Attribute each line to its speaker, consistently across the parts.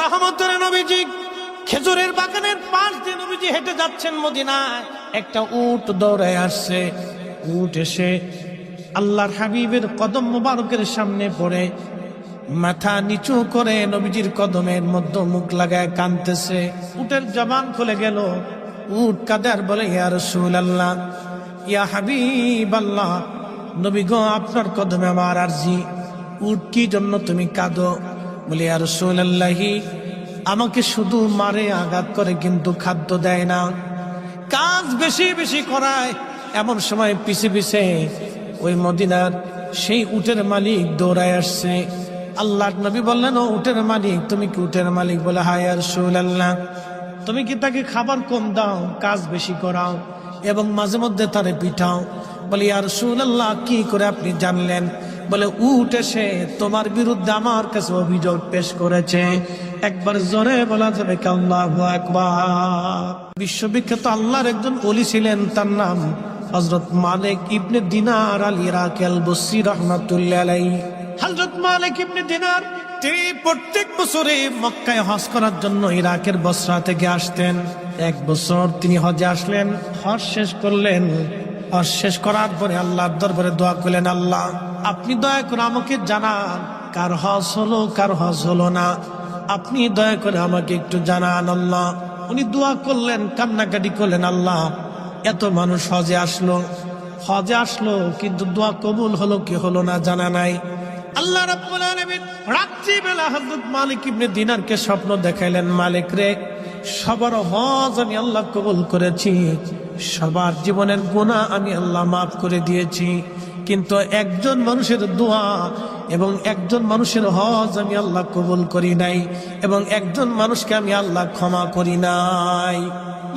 Speaker 1: রহমতের নবীজি খেজুরের বাগানের পাশ দিয়ে নবীজি হেঁটে যাচ্ছেন মদিনায়। একটা উট দৌড়ায় আসছে। উট এসে আল্লাহর হাবিবের কদম মুবারকের সামনে পড়ে মাথা নিচু করে নবীজির কদমের মধ্যে মুখ লাগায় কাঁদতেছে। উটের জবান খুলে গেল। উট কাঁদে আর বলে, ইয়া রাসূলুল্লাহ, ইয়া হাবিবাল্লাহ, নবী গো, আপনার কদমে আমার আরজি। উট কি জন্য তুমি কাঁদো? বলে, ইয়া রাসূলুল্লাহ, আমাকে শুধু মারে, আঘাত করে, কিন্তু খাদ্য দেয় না, কাজ বেশি বেশি করায়। এমন সময় পিছে পিছে ওই মদিনার সেই উটের মালিক দৌড়ায় আসছে। আল্লাহর নবী বললেন, ও উটের মালিক, তুমি কি উটের মালিক? বলে, হ্যাঁ ইয়া রাসূলুল্লাহ। তুমি কি তাকে খাবার কম দাও, কাজ বেশি করাও এবং মাঝে মধ্যে তারে পিঠাও? বলে, ইয়া রাসূলুল্লাহ, কি করে আপনি জানলেন? বলে, উট এসে তোমার বিরুদ্ধে আমার কাছে অভিযোগ পেশ করেছে। একবার জোরে বলা যাবে কি আল্লাহু আকবার? বিশ্ববিখ্যাত আল্লাহর একজন ওলি ছিলেন, তার নাম হযরত মালিক ইবনে দিনার আল ইরাকি আল বসরি রাহমাতুল্লাহ আলাইহি। হযরত মালিক ইবনে দিনার তিনি প্রত্যেক বছরে মক্কায় হজ করার জন্য ইরাকের বসরা থেকে আসতেন। এক বছর তিনি হজে আসলেন, হজ শেষ করলেন। হজ শেষ করার পরে আল্লাহর দরবারে দোয়া করলেন, আল্লাহ আপনি দয়া করে আমাকে জানান কার হজ হলো, কার হজ হলো না। আপনি দয়া করে আমাকে একটু জানান আল্লাহ। উনি দোয়া করলেন, কান্নাকাটি করলেন, আল্লাহ এত মানুষ হজে আসলো কিন্তু দোয়া কবুল হলো কি হলো না জানা নাই। আল্লাহ রাব্বুল আলামিন রাত্রিবেলা হযরত মালিক ইবনে দিনারকে স্বপ্ন দেখাইলেন, মালিক রে, সবার হজ আমি আল্লাহ কবুল করেছি, সবার জীবনের গুনাহ আমি আল্লাহ মাফ করে দিয়েছি, কিন্তু একজন মানুষের দোয়া এবং একজন মানুষের হজ আমি আল্লাহ কবুল করি নাই, এবং একজন মানুষকে আমি আল্লাহ ক্ষমা করি নাই।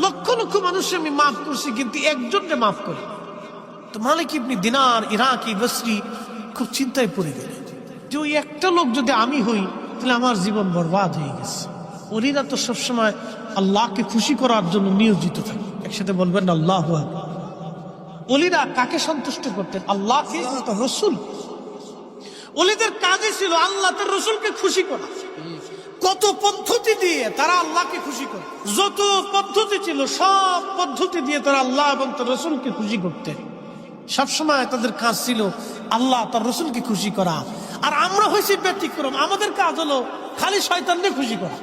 Speaker 1: লক্ষ লক্ষ মানুষ আমি মাফ করছি, কিন্তু একজনকে মাফ করি। তো মালিক ইবনে দিনার ইরাকি বসরি খুব চিন্তায় পড়ে গেলেন যে ওই একটা লোক যদি আমি হই তাহলে আমার জীবন বরবাদ হয়ে গেছে। ওলিরা তো সবসময় আল্লাহকে খুশি করার জন্য নিয়োজিত থাকে। একসাথে বলবেন আল্লাহু আকবার। ওলিরা কাকে সন্তুষ্ট করতেন? আল্লাহকে, রসুল। ওলিদের কাজই ছিল আল্লাহ তার রসুলকে খুশি করা। কত পদ্ধতি দিয়ে তারা আল্লাহকে খুশি করে, যত পদ্ধতি ছিল সব পদ্ধতি দিয়ে তারা আল্লাহ এবং তার রসুলকে খুশি করতেন। সবসময় তাদের কাজ ছিল আল্লাহ তার রসুলকে খুশি করা। আর আমরা হয়েছি ব্যতিক্রম, আমাদের কাজ হলো খালি শয়তানকে খুশি করা।